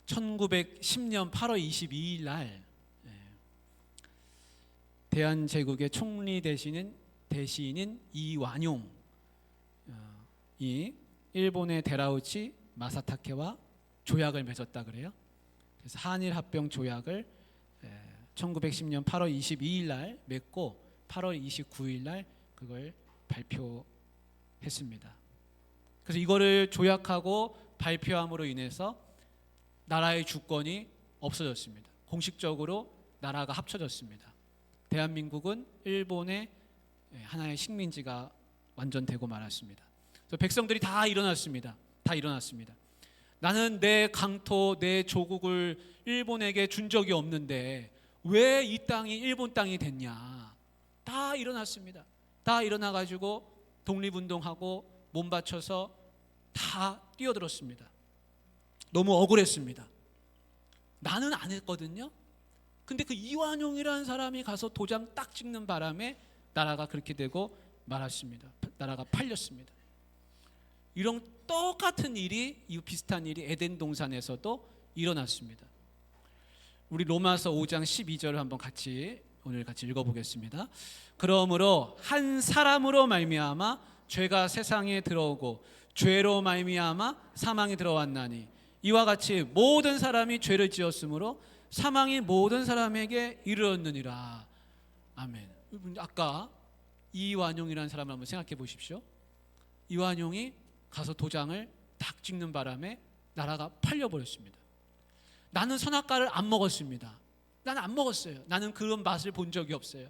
1910년 8월 22일 날 대한제국의 총리 대신인 이완용이 일본의 데라우치 마사타케와 조약을 맺었다 그래요. 그래서 한일 합병 조약을 1910년 8월 22일 날 맺고 8월 29일 날 그걸 발표했습니다. 그래서 이거를 조약하고 발표함으로 인해서 나라의 주권이 없어졌습니다. 공식적으로 나라가 합쳐졌습니다. 대한민국은 일본의 하나의 식민지가 완전되고 말았습니다. 그래서 백성들이 다 일어났습니다. 나는 내 강토, 내 조국을 일본에게 준 적이 없는데 왜 이 땅이 일본 땅이 됐냐. 다 일어났습니다. 다 일어나가지고 독립운동하고 몸 바쳐서 다 뛰어들었습니다. 너무 억울했습니다. 나는 안 했거든요. 근데 그 이완용이라는 사람이 가서 도장 딱 찍는 바람에 나라가 그렇게 되고 말았습니다. 나라가 팔렸습니다. 이런 똑같은 일이, 이 비슷한 일이 에덴 동산에서도 일어났습니다. 우리 로마서 5장 12절을 한번 오늘 같이 읽어보겠습니다. 그러므로 한 사람으로 말미암아 죄가 세상에 들어오고 죄로 말미암아 사망이 들어왔나니 이와 같이 모든 사람이 죄를 지었으므로 사망이 모든 사람에게 이르렀느니라. 아멘. 아까 이완용이라는 사람을 한번 생각해 보십시오. 이완용이 가서 도장을 딱 찍는 바람에 나라가 팔려버렸습니다. 나는 선악과를 안 먹었습니다. 나는 안 먹었어요. 나는 그런 맛을 본 적이 없어요.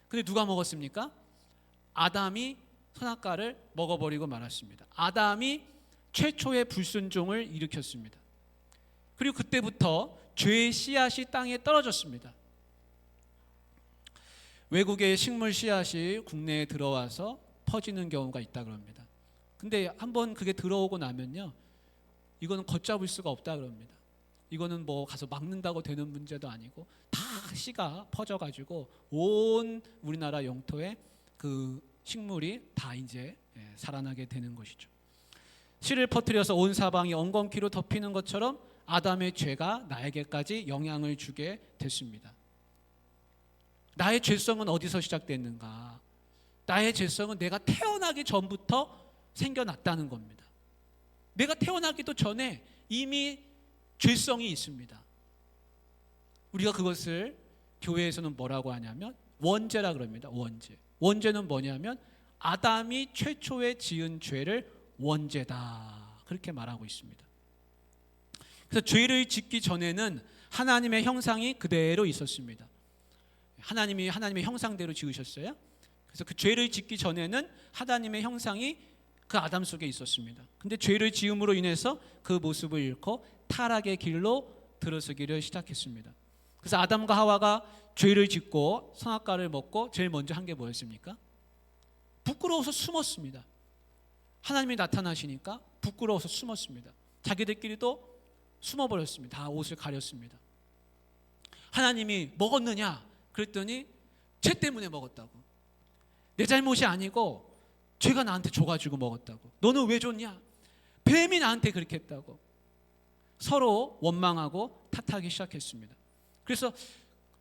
근데 누가 먹었습니까? 아담이 선악과를 먹어버리고 말았습니다. 아담이 최초의 불순종을 일으켰습니다. 그리고 그때부터 죄의 씨앗이 땅에 떨어졌습니다. 외국의 식물 씨앗이 국내에 들어와서 퍼지는 경우가 있다 그럽니다. 근데 한번 그게 들어오고 나면요, 이거는 걷잡을 수가 없다 그럽니다. 이거는 뭐 가서 막는다고 되는 문제도 아니고 다 씨가 퍼져가지고 온 우리나라 영토에 그 식물이 다 이제 살아나게 되는 것이죠. 씨를 퍼뜨려서 온 사방이 엉겅퀴로 덮이는 것처럼 아담의 죄가 나에게까지 영향을 주게 됐습니다. 나의 죄성은 어디서 시작됐는가? 나의 죄성은 내가 태어나기 전부터 생겨났다는 겁니다. 내가 태어나기도 전에 이미 죄성이 있습니다. 우리가 그것을 교회에서는 뭐라고 하냐면 원죄라 그럽니다. 원죄는 뭐냐면 아담이 최초에 지은 죄를 원죄다, 그렇게 말하고 있습니다. 그래서 죄를 짓기 전에는 하나님의 형상이 그대로 있었습니다. 하나님의 형상대로 지으셨어요. 그래서 그 죄를 짓기 전에는 하나님의 형상이 그 아담 속에 있었습니다. 근데 죄를 지음으로 인해서 그 모습을 잃고 타락의 길로 들어서기를 시작했습니다. 그래서 아담과 하와가 죄를 짓고 선악과를 먹고 제일 먼저 한 게 뭐였습니까? 부끄러워서 숨었습니다. 하나님이 나타나시니까 부끄러워서 숨었습니다. 자기들끼리도 숨어버렸습니다. 다 옷을 가렸습니다. 하나님이 먹었느냐? 그랬더니 죄 때문에 먹었다고. 내 잘못이 아니고 죄가 나한테 줘가지고 먹었다고. 너는 왜 줬냐? 뱀이 나한테 그렇게 했다고. 서로 원망하고 탓하기 시작했습니다. 그래서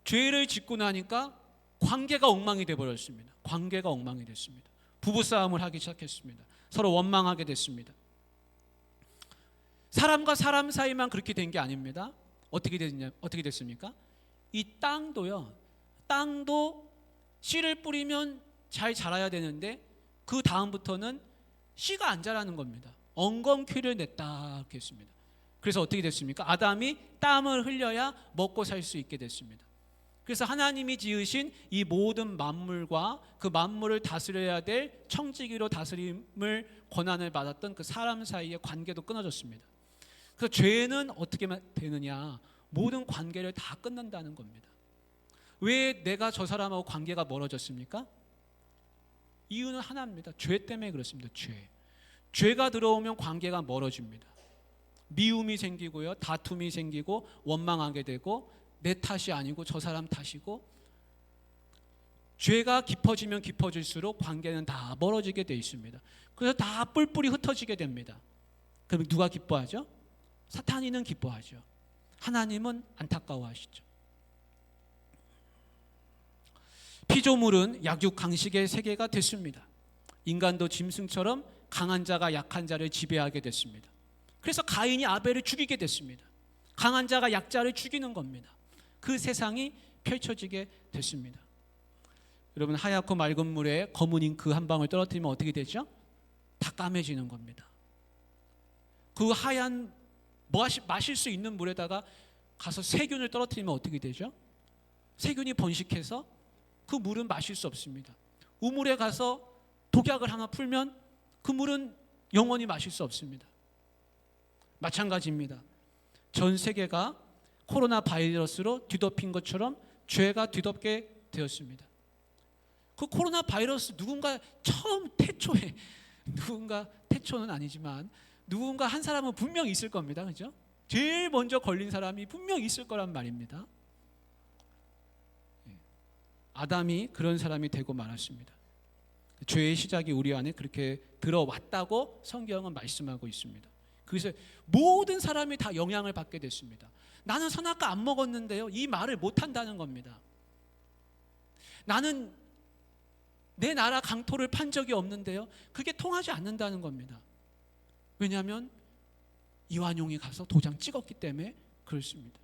죄를 짓고 나니까 관계가 엉망이 되어버렸습니다. 관계가 엉망이 됐습니다. 부부싸움을 하기 시작했습니다. 서로 원망하게 됐습니다. 사람과 사람 사이만 그렇게 된 게 아닙니다. 어떻게 됐습니까? 이 땅도 씨를 뿌리면 잘 자라야 되는데 그 다음부터는 씨가 안 자라는 겁니다. 엉겅퀴를 냈다, 이렇게 했습니다. 그래서 어떻게 됐습니까? 아담이 땀을 흘려야 먹고 살 수 있게 됐습니다. 그래서 하나님이 지으신 이 모든 만물과 그 만물을 다스려야 될 청지기로 다스림을 권한을 받았던 그 사람 사이의 관계도 끊어졌습니다. 그래서 죄는 어떻게 되느냐? 모든 관계를 다 끊는다는 겁니다. 왜 내가 저 사람하고 관계가 멀어졌습니까? 이유는 하나입니다. 죄 때문에 그렇습니다. 죄가 들어오면 관계가 멀어집니다. 미움이 생기고요, 다툼이 생기고 원망하게 되고 내 탓이 아니고 저 사람 탓이고, 죄가 깊어지면 깊어질수록 관계는 다 멀어지게 돼 있습니다. 그래서 다 뿔뿔이 흩어지게 됩니다. 그럼 누가 기뻐하죠? 사탄이는 기뻐하죠. 하나님은 안타까워하시죠. 피조물은 약육 강식의 세계가 됐습니다. 인간도 짐승처럼 강한 자가 약한 자를 지배하게 됐습니다. 그래서 가인이 아벨을 죽이게 됐습니다. 강한 자가 약자를 죽이는 겁니다. 그 세상이 펼쳐지게 됐습니다. 여러분, 하얗고 맑은 물에 검은 잉크 한 방울 떨어뜨리면 어떻게 되죠? 다 까매지는 겁니다. 그 하얀 마실 수 있는 물에다가 가서 세균을 떨어뜨리면 어떻게 되죠? 세균이 번식해서 그 물은 마실 수 없습니다. 우물에 가서 독약을 하나 풀면 그 물은 영원히 마실 수 없습니다. 마찬가지입니다. 전 세계가 코로나 바이러스로 뒤덮인 것처럼 죄가 뒤덮게 되었습니다. 그 코로나 바이러스 누군가 처음 태초에 태초는 아니지만 누군가 한 사람은 분명 있을 겁니다. 그죠? 제일 먼저 걸린 사람이 분명 있을 거란 말입니다. 아담이 그런 사람이 되고 말았습니다. 죄의 시작이 우리 안에 그렇게 들어왔다고 성경은 말씀하고 있습니다. 그래서 모든 사람이 다 영향을 받게 됐습니다. 나는 선악과 안 먹었는데요, 이 말을 못한다는 겁니다. 나는 내 나라 강토를 판 적이 없는데요, 그게 통하지 않는다는 겁니다. 왜냐하면 이완용이 가서 도장 찍었기 때문에 그렇습니다.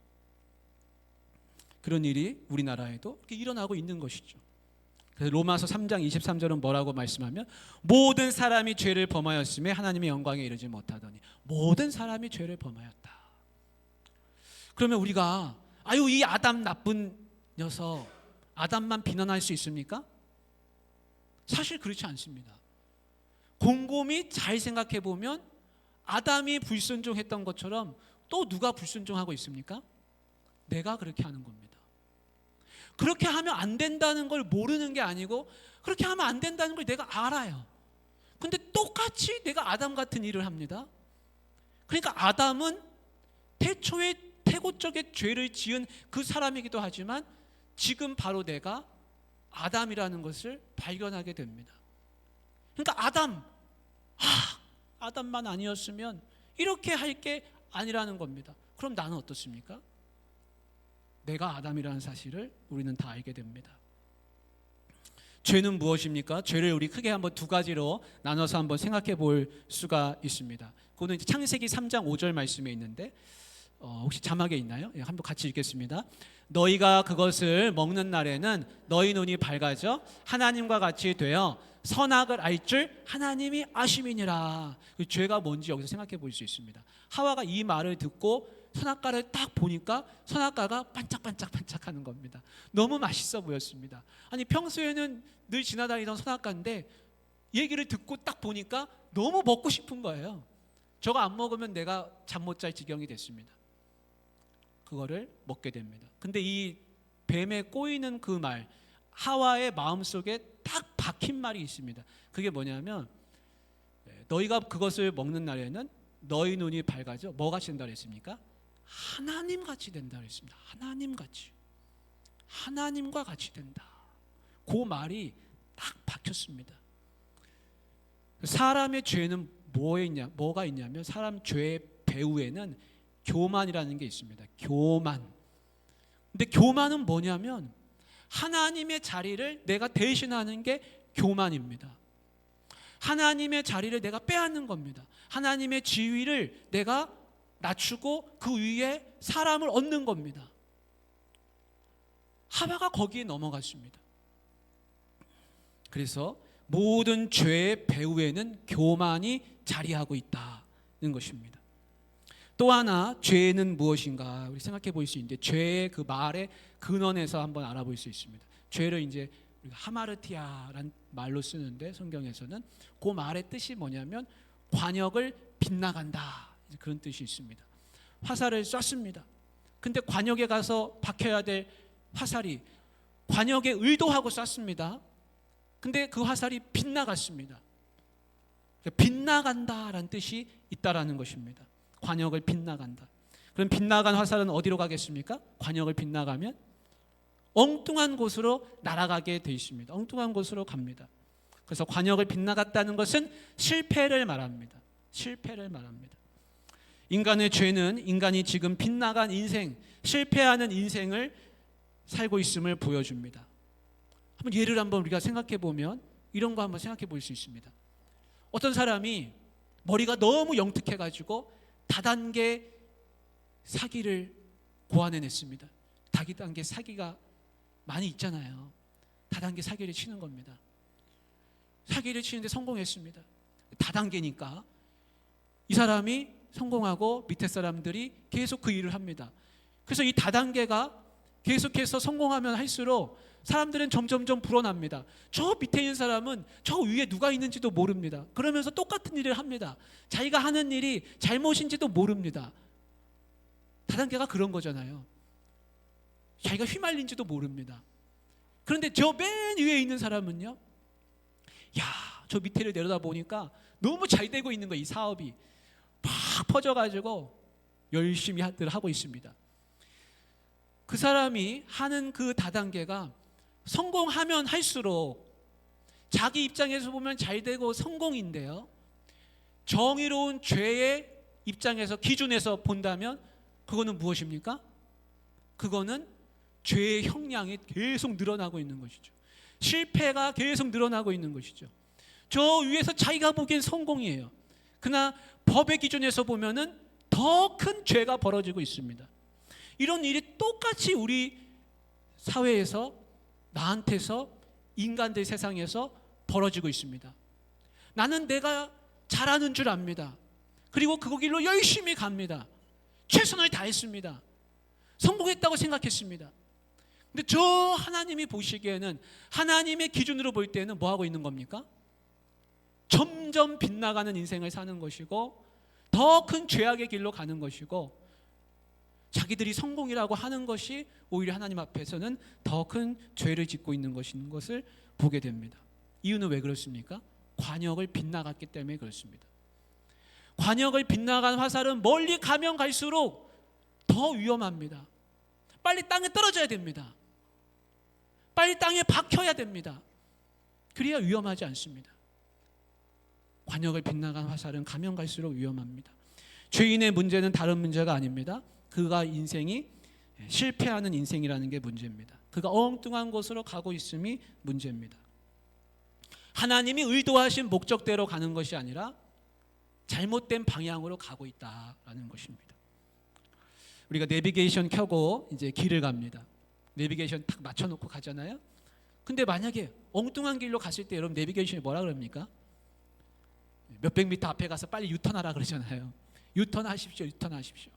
그런 일이 우리나라에도 이렇게 일어나고 있는 것이죠. 그래서 로마서 3장 23절은 뭐라고 말씀하면, 모든 사람이 죄를 범하였음에 하나님의 영광에 이르지 못하더니, 모든 사람이 죄를 범하였다. 그러면 우리가 이 아담 나쁜 녀석, 아담만 비난할 수 있습니까? 사실 그렇지 않습니다. 곰곰이 잘 생각해 보면 아담이 불순종했던 것처럼 또 누가 불순종하고 있습니까? 내가 그렇게 하는 겁니다. 그렇게 하면 안 된다는 걸 모르는 게 아니고, 그렇게 하면 안 된다는 걸 내가 알아요. 근데 똑같이 내가 아담 같은 일을 합니다. 그러니까 아담은 태초에 태고적의 죄를 지은 그 사람이기도 하지만, 지금 바로 내가 아담이라는 것을 발견하게 됩니다. 그러니까 아담만 아니었으면 이렇게 할 게 아니라는 겁니다. 그럼 나는 어떻습니까? 내가 아담이라는 사실을 우리는 다 알게 됩니다. 죄는 무엇입니까? 죄를 우리 크게 한번 두 가지로 나눠서 한번 생각해 볼 수가 있습니다. 그거는 이제 창세기 3장 5절 말씀에 있는데, 혹시 자막에 있나요? 한번 같이 읽겠습니다. 너희가 그것을 먹는 날에는 너희 눈이 밝아져 하나님과 같이 되어 선악을 알 줄 하나님이 아심이니라. 그 죄가 뭔지 여기서 생각해 볼 수 있습니다. 하와가 이 말을 듣고 선악과를 딱 보니까 선악과가 반짝반짝반짝하는 겁니다. 너무 맛있어 보였습니다. 아니, 평소에는 늘 지나다니던 선악과인데 얘기를 듣고 딱 보니까 너무 먹고 싶은 거예요. 저거 안 먹으면 내가 잠 못 잘 지경이 됐습니다. 그거를 먹게 됩니다. 근데 이 뱀에 꼬이는 그 말, 하와의 마음속에 딱 박힌 말이 있습니다. 그게 뭐냐면, 너희가 그것을 먹는 날에는 너희 눈이 밝아져 뭐 같이 된다 그랬습니까? 하나님 같이 된다 그랬습니다. 하나님과 같이 된다. 그 말이 딱 박혔습니다. 사람의 죄는 뭐가 있냐면, 사람 죄의 배후에는 교만이라는 게 있습니다. 교만. 근데 교만은 뭐냐면, 하나님의 자리를 내가 대신하는 게 교만입니다. 하나님의 자리를 내가 빼앗는 겁니다. 하나님의 지위를 내가 낮추고 그 위에 사람을 얻는 겁니다. 하와가 거기에 넘어갔습니다. 그래서 모든 죄의 배후에는 교만이 자리하고 있다는 것입니다. 또 하나, 죄는 무엇인가 우리 생각해 볼 수 있는데, 죄의 그 말의 근원에서 한번 알아볼 수 있습니다. 죄를 이제 하마르티아라는 말로 쓰는데, 성경에서는 그 말의 뜻이 뭐냐면 관역을 빗나간다, 그런 뜻이 있습니다. 화살을 쐈습니다. 근데 관역에 가서 박혀야 될 화살이 관역에 의도하고 쐈습니다. 근데 그 화살이 빗나갔습니다. 빗나간다라는 뜻이 있다라는 것입니다. 관역을 빗나간다. 그럼 빗나간 화살은 어디로 가겠습니까? 관역을 빗나가면 엉뚱한 곳으로 날아가게 돼 있습니다. 엉뚱한 곳으로 갑니다. 그래서 관역을 빗나갔다는 것은 실패를 말합니다. 인간의 죄는 인간이 지금 빗나간 인생, 실패하는 인생을 살고 있음을 보여줍니다. 한번 예를 한번 우리가 생각해 보면 이런 거 한번 생각해 볼 수 있습니다. 어떤 사람이 머리가 너무 영특해 가지고 다단계 사기를 고안해냈습니다. 다단계 사기가 많이 있잖아요. 다단계 사기를 치는 겁니다. 사기를 치는데 성공했습니다. 다단계니까 이 사람이 성공하고 밑에 사람들이 계속 그 일을 합니다. 그래서 이 다단계가 계속해서 성공하면 할수록 사람들은 점점점 불어납니다. 저 밑에 있는 사람은 저 위에 누가 있는지도 모릅니다. 그러면서 똑같은 일을 합니다. 자기가 하는 일이 잘못인지도 모릅니다. 다단계가 그런 거잖아요. 자기가 휘말린지도 모릅니다. 그런데 저 맨 위에 있는 사람은요, 야, 저 밑에를 내려다보니까 너무 잘 되고 있는 거예요. 이 사업이 막 퍼져가지고 열심히 하고 있습니다. 그 사람이 하는 그 다단계가 성공하면 할수록 자기 입장에서 보면 잘 되고 성공인데요, 정의로운 죄의 입장에서 기준에서 본다면 그거는 무엇입니까? 그거는 죄의 형량이 계속 늘어나고 있는 것이죠. 실패가 계속 늘어나고 있는 것이죠. 저 위에서 자기가 보기엔 성공이에요. 그러나 법의 기준에서 보면은 더 큰 죄가 벌어지고 있습니다. 이런 일이 똑같이 우리 사회에서, 나한테서, 인간들 세상에서 벌어지고 있습니다. 나는 내가 잘하는 줄 압니다. 그리고 그 길로 열심히 갑니다. 최선을 다했습니다. 성공했다고 생각했습니다. 근데 저 하나님이 보시기에는, 하나님의 기준으로 볼 때는 뭐 하고 있는 겁니까? 점점 빗나가는 인생을 사는 것이고 더 큰 죄악의 길로 가는 것이고, 자기들이 성공이라고 하는 것이 오히려 하나님 앞에서는 더 큰 죄를 짓고 있는 것인 것을 보게 됩니다. 이유는 왜 그렇습니까? 관역을 빗나갔기 때문에 그렇습니다. 관역을 빗나간 화살은 멀리 가면 갈수록 더 위험합니다. 빨리 땅에 떨어져야 됩니다. 빨리 땅에 박혀야 됩니다. 그래야 위험하지 않습니다. 관역을 빗나간 화살은 가면 갈수록 위험합니다. 죄인의 문제는 다른 문제가 아닙니다. 그가 인생이 실패하는 인생이라는 게 문제입니다. 그가 엉뚱한 곳으로 가고 있음이 문제입니다. 하나님이 의도하신 목적대로 가는 것이 아니라 잘못된 방향으로 가고 있다라는 것입니다. 우리가 내비게이션 켜고 이제 길을 갑니다. 내비게이션 딱 맞춰놓고 가잖아요. 근데 만약에 엉뚱한 길로 갔을 때 여러분 내비게이션이 뭐라 그럽니까? 몇백 미터 앞에 가서 빨리 유턴하라 그러잖아요. 유턴하십시오. 유턴하십시오.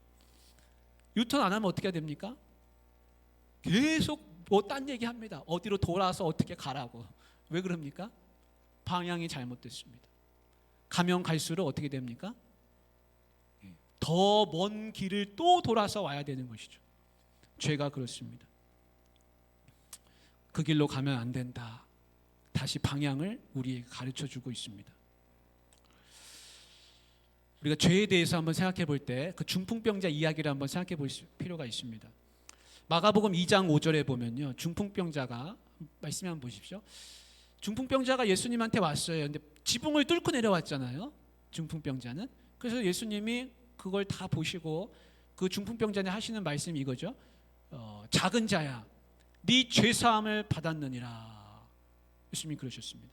유턴 안 하면 어떻게 해야 됩니까? 계속 뭐 딴 얘기합니다. 어디로 돌아서 어떻게 가라고. 왜 그럽니까? 방향이 잘못됐습니다. 가면 갈수록 어떻게 됩니까? 더 먼 길을 또 돌아서 와야 되는 것이죠. 죄가 그렇습니다. 그 길로 가면 안 된다. 다시 방향을 우리에게 가르쳐주고 있습니다. 우리가 죄에 대해서 한번 생각해 볼 때 그 중풍병자 이야기를 한번 생각해 볼 필요가 있습니다. 마가복음 2장 5절에 보면요, 중풍병자가, 말씀 한번 보십시오. 중풍병자가 예수님한테 왔어요. 근데 지붕을 뚫고 내려왔잖아요, 중풍병자는. 그래서 예수님이 그걸 다 보시고 그 중풍병자한테 하시는 말씀이 이거죠. 작은 자야, 네 죄사함을 받았느니라. 예수님이 그러셨습니다.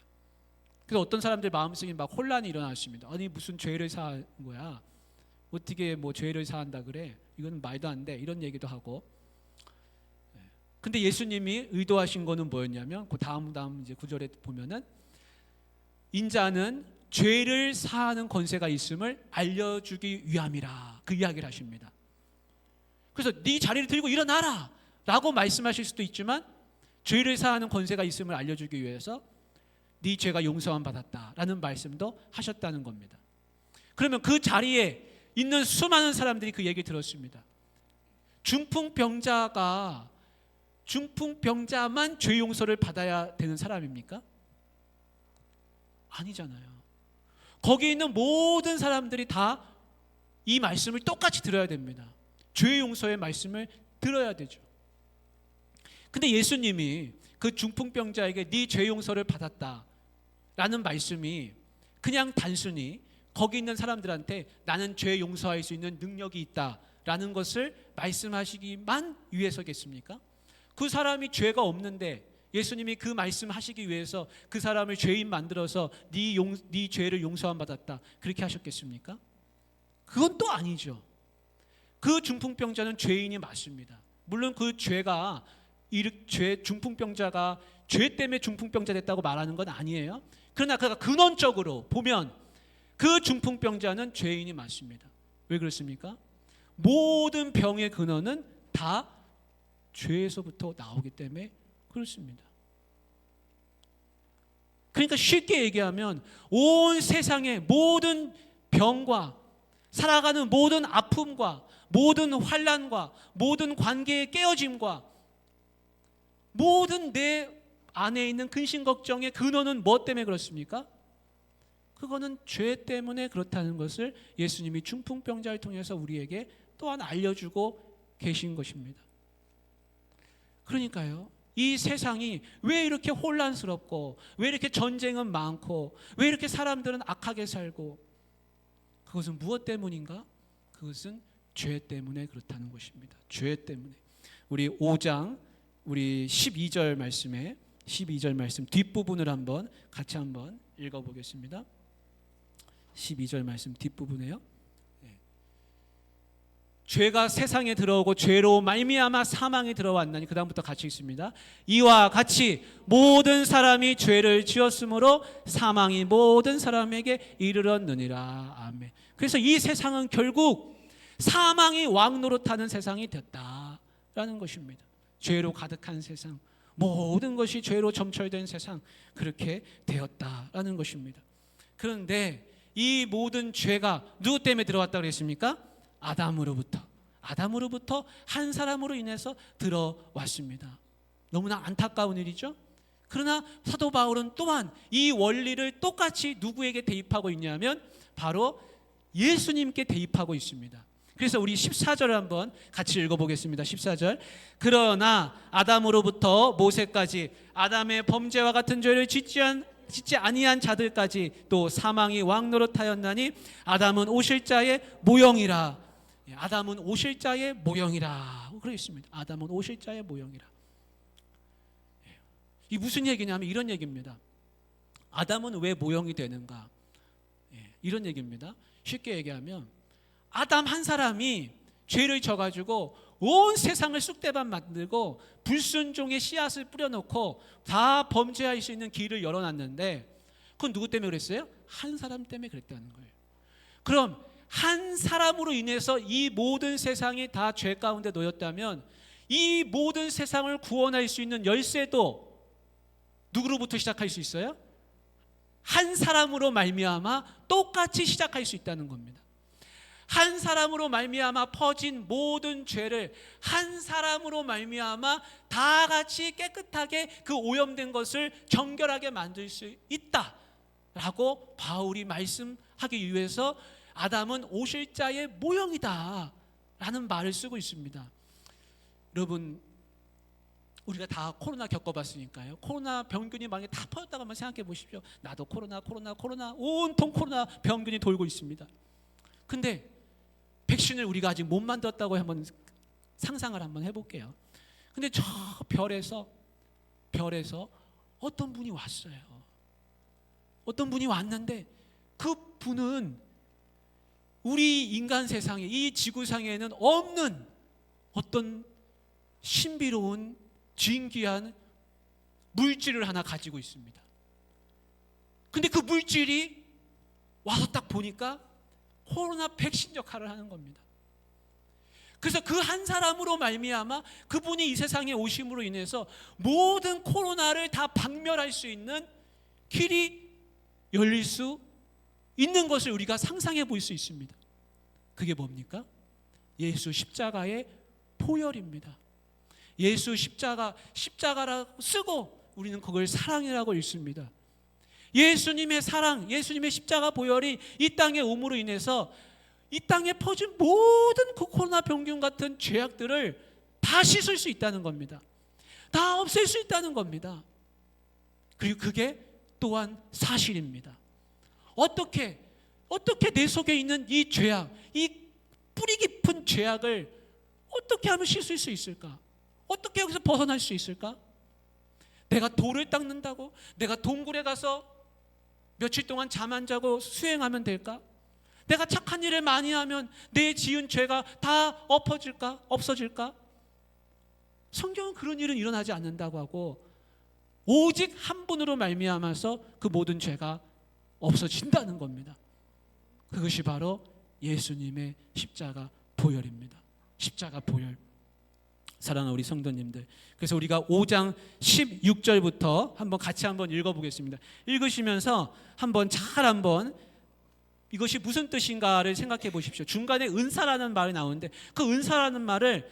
그래서 어떤 사람들 마음속에 막 혼란이 일어났습니다. 아니 무슨 죄를 사한 거야? 어떻게 뭐 죄를 사한다 그래? 이건 말도 안 돼. 이런 얘기도 하고. 근데 예수님이 의도하신 거는 뭐였냐면 그 다음 이제 구절에 보면은 인자는 죄를 사하는 권세가 있음을 알려주기 위함이라, 그 이야기를 하십니다. 그래서 네 자리를 들고 일어나라 라고 말씀하실 수도 있지만, 죄를 사하는 권세가 있음을 알려주기 위해서 네 죄가 용서함 받았다라는 말씀도 하셨다는 겁니다. 그러면 그 자리에 있는 수많은 사람들이 그 얘기를 들었습니다. 중풍병자만 죄 용서를 받아야 되는 사람입니까? 아니잖아요. 거기 있는 모든 사람들이 다 이 말씀을 똑같이 들어야 됩니다. 죄 용서의 말씀을 들어야 되죠. 근데 예수님이 그 중풍병자에게 네 죄 용서를 받았다 라는 말씀이 그냥 단순히 거기 있는 사람들한테 나는 죄 용서할 수 있는 능력이 있다라는 것을 말씀하시기만 위해서겠습니까? 그 사람이 죄가 없는데 예수님이 그 말씀하시기 위해서 그 사람을 죄인 만들어서 네 죄를 용서함 받았다 그렇게 하셨겠습니까? 그건 또 아니죠. 그 중풍병자는 죄인이 맞습니다. 물론 그 중풍병자가 죄 때문에 중풍병자 됐다고 말하는 건 아니에요. 그러나 그가 근원적으로 보면 그 중풍병자는 죄인이 맞습니다. 왜 그렇습니까? 모든 병의 근원은 다 죄에서부터 나오기 때문에 그렇습니다. 그러니까 쉽게 얘기하면 온 세상의 모든 병과 살아가는 모든 아픔과 모든 환난과 모든 관계의 깨어짐과 모든 내 안에 있는 근심 걱정의 근원은 뭐 때문에 그렇습니까? 그거는 죄 때문에 그렇다는 것을 예수님이 중풍병자를 통해서 우리에게 또한 알려주고 계신 것입니다. 그러니까요, 이 세상이 왜 이렇게 혼란스럽고 왜 이렇게 전쟁은 많고 왜 이렇게 사람들은 악하게 살고, 그것은 무엇 때문인가? 그것은 죄 때문에 그렇다는 것입니다. 죄 때문에. 우리 5장 우리 12절 말씀에 12절 말씀 뒷부분을 같이 한번 읽어보겠습니다. 12절 말씀 뒷부분에요. 죄가 세상에 들어오고 죄로 말미암아 사망이 들어왔나니, 그 다음부터 같이 읽습니다. 이와 같이 모든 사람이 죄를 지었으므로 사망이 모든 사람에게 이르렀느니라. 아멘. 그래서 이 세상은 결국 사망이 왕노릇하는 세상이 됐다라는 것입니다. 죄로 가득한 세상, 모든 것이 죄로 점철된 세상, 그렇게 되었다라는 것입니다. 그런데 이 모든 죄가 누구 때문에 들어왔다고 그랬습니까? 아담으로부터 한 사람으로 인해서 들어왔습니다. 너무나 안타까운 일이죠. 그러나 사도 바울은 또한 이 원리를 똑같이 누구에게 대입하고 있냐면 바로 예수님께 대입하고 있습니다. 그래서 우리 14절을 한번 같이 읽어보겠습니다. 14절. 그러나 아담으로부터 모세까지 아담의 범죄와 같은 죄를 짓지 아니한 자들까지 또 사망이 왕노릇하였나니 아담은 오실 자의 모형이라. 아담은 오실 자의 모형이라 그러고 있습니다. 아담은 오실 자의 모형이라. 이 무슨 얘기냐면 이런 얘기입니다. 아담은 왜 모형이 되는가? 이런 얘기입니다. 쉽게 얘기하면 아담 한 사람이 죄를 져가지고 온 세상을 쑥대밭 만들고 불순종의 씨앗을 뿌려놓고 다 범죄할 수 있는 길을 열어놨는데, 그건 누구 때문에 그랬어요? 한 사람 때문에 그랬다는 거예요. 그럼 한 사람으로 인해서 이 모든 세상이 다 죄 가운데 놓였다면 이 모든 세상을 구원할 수 있는 열쇠도 누구로부터 시작할 수 있어요? 한 사람으로 말미암아 똑같이 시작할 수 있다는 겁니다. 한 사람으로 말미암아 퍼진 모든 죄를 한 사람으로 말미암아 다 같이 깨끗하게 그 오염된 것을 정결하게 만들 수 있다라고 바울이 말씀하기 위해서 아담은 오실 자의 모형이다 라는 말을 쓰고 있습니다. 여러분, 우리가 다 코로나 겪어봤으니까요. 코로나 병균이 만약에 다 퍼졌다고 한번 생각해 보십시오. 나도 코로나 온통 코로나 병균이 돌고 있습니다. 근데 백신을 우리가 아직 못 만들었다고 한번 상상을 한번 해볼게요. 근데 저 별에서 어떤 분이 왔어요. 어떤 분이 왔는데 그 분은 우리 인간 세상에, 이 지구상에는 없는 어떤 신비로운 진귀한 물질을 하나 가지고 있습니다. 근데 그 물질이 와서 딱 보니까 코로나 백신 역할을 하는 겁니다. 그래서 그 한 사람으로 말미암아 그분이 이 세상에 오심으로 인해서 모든 코로나를 다 박멸할 수 있는 길이 열릴 수 있는 것을 우리가 상상해 볼 수 있습니다. 그게 뭡니까? 예수 십자가의 보혈입니다. 예수 십자가라고 쓰고 우리는 그걸 사랑이라고 읽습니다. 예수님의 사랑, 예수님의 십자가 보혈이 이 땅에 옴으로 인해서 이 땅에 퍼진 모든 그 코로나 병균 같은 죄악들을 다 씻을 수 있다는 겁니다. 다 없앨 수 있다는 겁니다. 그리고 그게 또한 사실입니다. 어떻게 어떻게 내 속에 있는 이 죄악, 이 뿌리 깊은 죄악을 어떻게 하면 씻을 수 있을까? 어떻게 여기서 벗어날 수 있을까? 내가 돌을 닦는다고? 내가 동굴에 가서 며칠 동안 잠 안 자고 수행하면 될까? 내가 착한 일을 많이 하면 내 지은 죄가 다 엎어질까? 없어질까? 성경은 그런 일은 일어나지 않는다고 하고 오직 한 분으로 말미암아서 그 모든 죄가 없어진다는 겁니다. 그것이 바로 예수님의 십자가 보혈입니다. 십자가 보혈. 사랑하는 우리 성도님들, 그래서 우리가 5장 16절부터 같이 한번 읽어보겠습니다. 읽으시면서 한번 이것이 무슨 뜻인가를 생각해 보십시오. 중간에 은사라는 말이 나오는데 그 은사라는 말을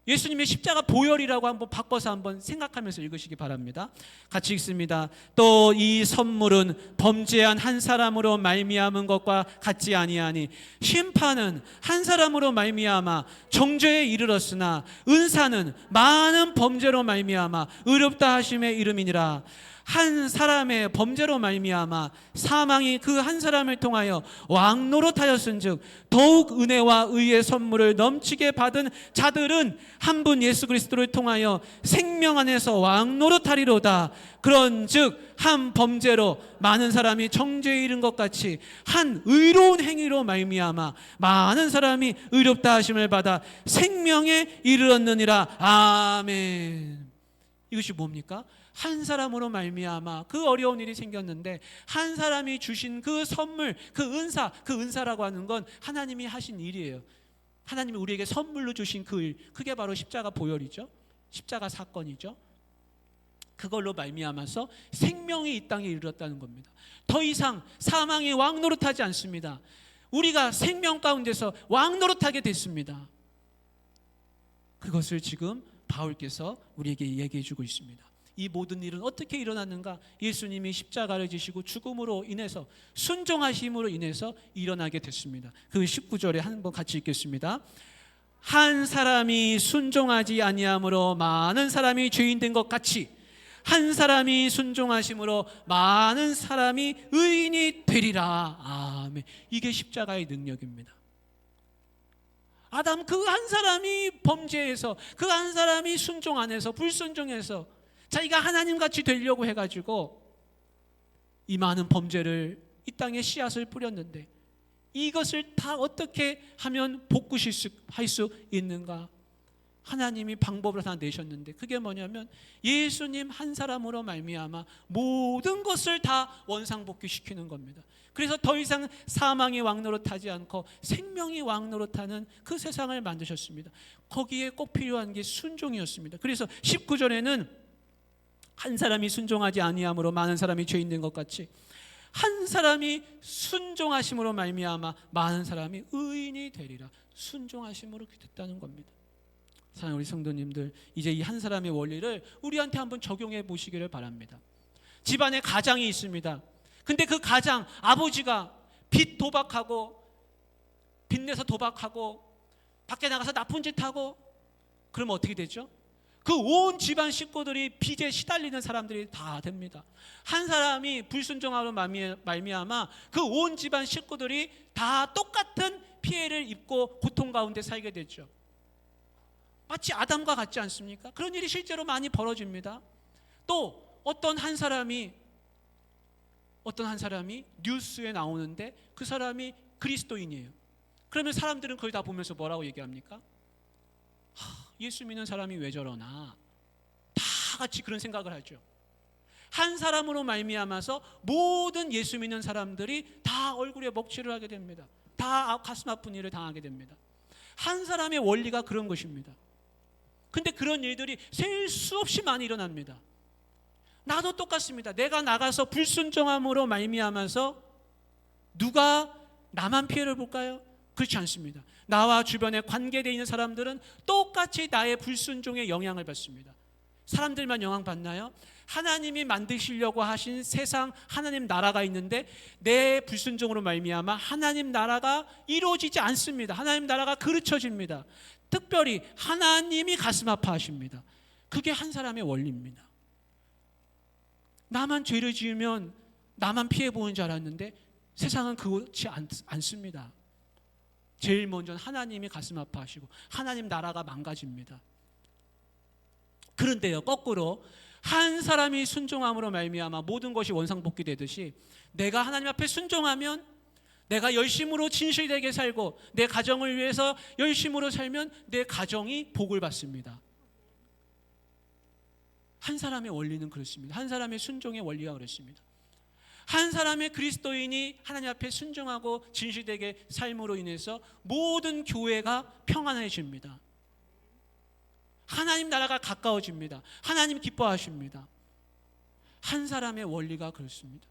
예수님의 십자가 보혈이라고 한번 바꿔서 한번 생각하면서 읽으시기 바랍니다. 같이 읽습니다. 또 이 선물은 범죄한 한 사람으로 말미암은 것과 같지 아니하니 심판은 한 사람으로 말미암아 정죄에 이르렀으나 은사는 많은 범죄로 말미암아 의롭다 하심에 이름이니라. 한 사람의 범죄로 말미암아 사망이 그 한 사람을 통하여 왕노릇하였은즉 더욱 은혜와 의의 선물을 넘치게 받은 자들은 한 분 예수 그리스도를 통하여 생명 안에서 왕노릇하리로다. 그런즉 한 범죄로 많은 사람이 정죄에 이른 것 같이 한 의로운 행위로 말미암아 많은 사람이 의롭다 하심을 받아 생명에 이르렀느니라. 아멘. 이것이 뭡니까? 한 사람으로 말미암아 그 어려운 일이 생겼는데 한 사람이 주신 그 선물, 그 은사라고 하는 건 하나님이 하신 일이에요. 하나님이 우리에게 선물로 주신 그 일, 그게 바로 십자가 보혈이죠. 십자가 사건이죠. 그걸로 말미암아서 생명이 이 땅에 이르렀다는 겁니다. 더 이상 사망이 왕노릇하지 않습니다. 우리가 생명 가운데서 왕노릇하게 됐습니다. 그것을 지금 바울께서 우리에게 얘기해 주고 있습니다. 이 모든 일은 어떻게 일어났는가? 예수님이 십자가를 지시고 죽음으로 인해서 순종하심으로 인해서 일어나게 됐습니다. 그 19절에 한번 같이 읽겠습니다. 한 사람이 순종하지 아니함으로 많은 사람이 죄인 된 것 같이 한 사람이 순종하심으로 많은 사람이 의인이 되리라. 아멘. 이게 십자가의 능력입니다. 아담 그 한 사람이 범죄해서 그 한 사람이 순종 안 해서 불순종해서 자기가 하나님같이 되려고 해가지고 이 많은 범죄를 이 땅에 씨앗을 뿌렸는데 이것을 다 어떻게 하면 복구할 수 있는가? 하나님이 방법을 하나 내셨는데 그게 뭐냐면 예수님 한 사람으로 말미암아 모든 것을 다 원상복귀시키는 겁니다. 그래서 더 이상 사망이 왕노릇하지 않고 생명이 왕노릇하는 그 세상을 만드셨습니다. 거기에 꼭 필요한 게 순종이었습니다. 그래서 19절에는 한 사람이 순종하지 아니함으로 많은 사람이 죄인 된 것 같이 한 사람이 순종하심으로 말미암아 많은 사람이 의인이 되리라. 순종하심으로 됐다는 겁니다. 사랑하는 우리 성도님들, 이제 이 한 사람의 원리를 우리한테 한번 적용해 보시기를 바랍니다. 집안에 가장이 있습니다. 근데 그 가장 아버지가 빚 내서 도박하고 밖에 나가서 나쁜 짓 하고 그러면 어떻게 되죠? 그 온 집안 식구들이 빚에 시달리는 사람들이 다 됩니다. 한 사람이 불순종하로 말미암아 그 온 집안 식구들이 다 똑같은 피해를 입고 고통 가운데 살게 되죠. 마치 아담과 같지 않습니까? 그런 일이 실제로 많이 벌어집니다. 또 어떤 한 사람이 뉴스에 나오는데 그 사람이 그리스도인이에요. 그러면 사람들은 그걸 다 보면서 뭐라고 얘기합니까? 예수 믿는 사람이 왜 저러나? 다 같이 그런 생각을 하죠. 한 사람으로 말미암아서 모든 예수 믿는 사람들이 다 얼굴에 먹칠을 하게 됩니다. 다 가슴 아픈 일을 당하게 됩니다. 한 사람의 원리가 그런 것입니다. 근데 그런 일들이 셀 수 없이 많이 일어납니다. 나도 똑같습니다. 내가 나가서 불순종함으로 말미암아서 누가 나만 피해를 볼까요? 그렇지 않습니다. 나와 주변에 관계되어 있는 사람들은 똑같이 나의 불순종에 영향을 받습니다. 사람들만 영향받나요? 하나님이 만드시려고 하신 세상, 하나님 나라가 있는데 내 불순종으로 말미암아 하나님 나라가 이루어지지 않습니다. 하나님 나라가 그르쳐집니다. 특별히 하나님이 가슴 아파하십니다. 그게 한 사람의 원리입니다. 나만 죄를 지으면 나만 피해 보는 줄 알았는데 세상은 그렇지 않습니다. 제일 먼저 하나님이 가슴 아파하시고 하나님 나라가 망가집니다. 그런데요, 거꾸로 한 사람이 순종함으로 말미암아 모든 것이 원상복귀되듯이 내가 하나님 앞에 순종하면, 내가 열심으로 진실되게 살고 내 가정을 위해서 열심으로 살면 내 가정이 복을 받습니다. 한 사람의 원리는 그렇습니다. 한 사람의 순종의 원리가 그렇습니다. 한 사람의 그리스도인이 하나님 앞에 순종하고 진실되게 삶으로 인해서 모든 교회가 평안해집니다. 하나님 나라가 가까워집니다. 하나님 기뻐하십니다. 한 사람의 원리가 그렇습니다.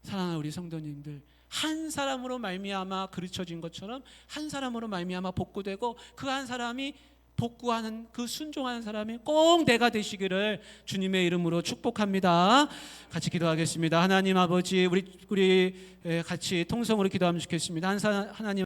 사랑하는 우리 성도님들, 한 사람으로 말미암아 그르쳐진 것처럼 한 사람으로 말미암아 복구되고 그 한 사람이 복구하는, 그 순종하는 사람이 꼭 내가 되시기를 주님의 이름으로 축복합니다. 같이 기도하겠습니다. 하나님 아버지, 우리 같이 통성으로 기도하면 좋겠습니다. 하나님